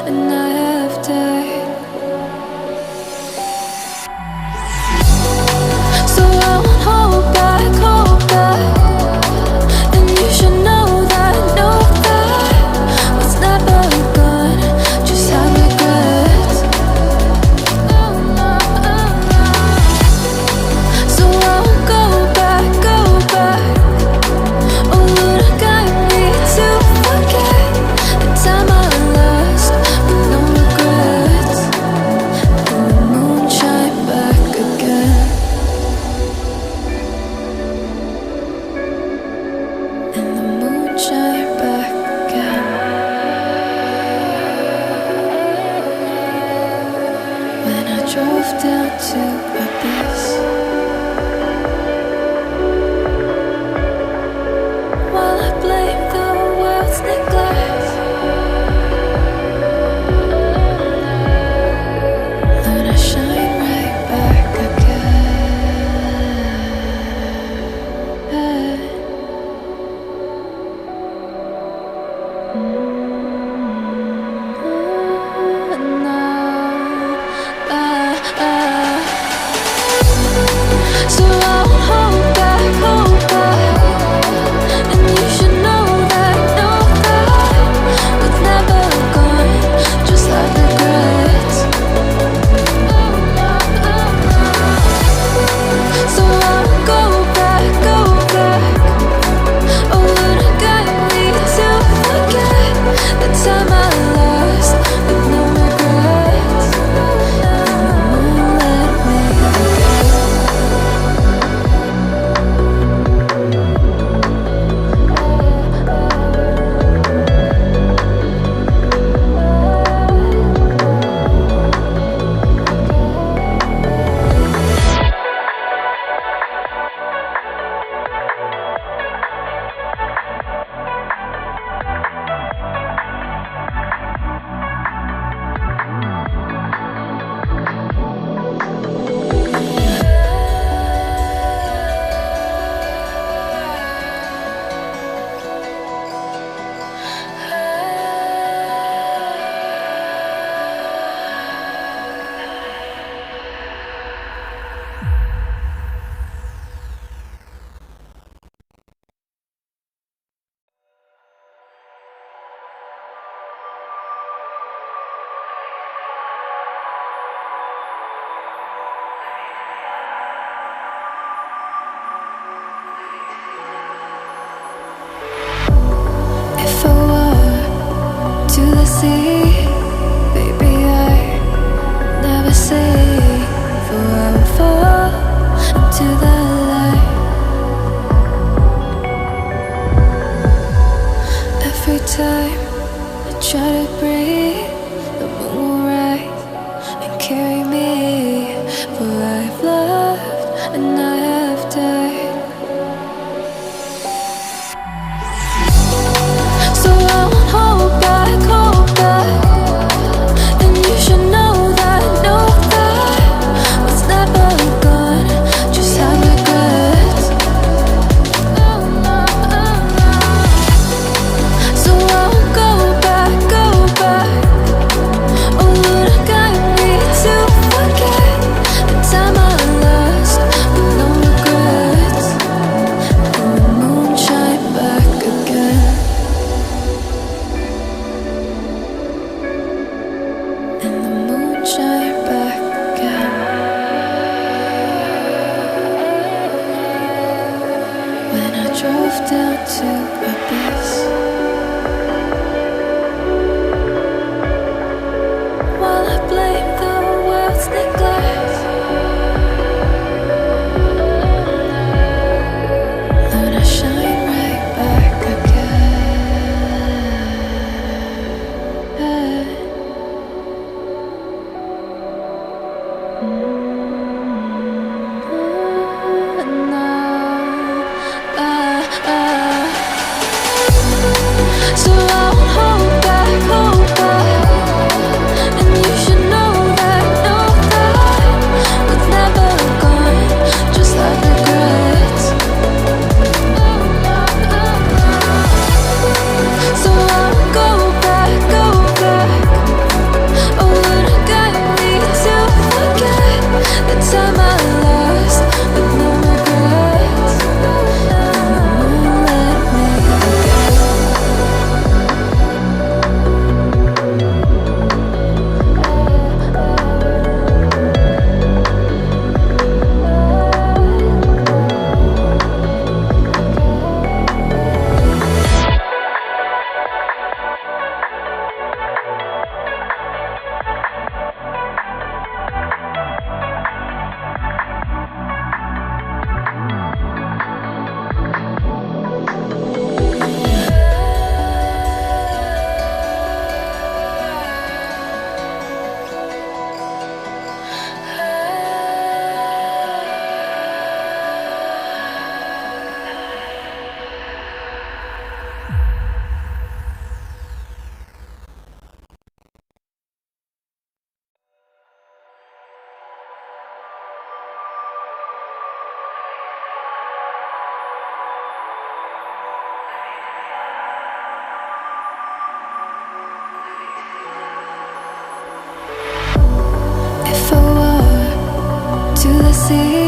and I have died. So I won't hold back, and you should know that what's never gone just have regrets. So I won't go back. Oh, would I guide me to forget the time I lost with no regrets? And the moon shine back again. And the moon shine back again. When I drove down to Abyss, while I blame the world's neglect, Lord, I shine right back again. So I won't hold back, and you should know that what's never gone just like regrets. So I won't go back. Oh, would I guide me to forget the time I lost with no regrets? And the moon let me again. If I were to the sea, baby, I'd never say, for I would fall into the light. Every time I try to breathe, the moon will rise and carry me, for I've loved and I have died. So I won't hold back, and you should know that what's never gone just have regrets. So I won't go back, see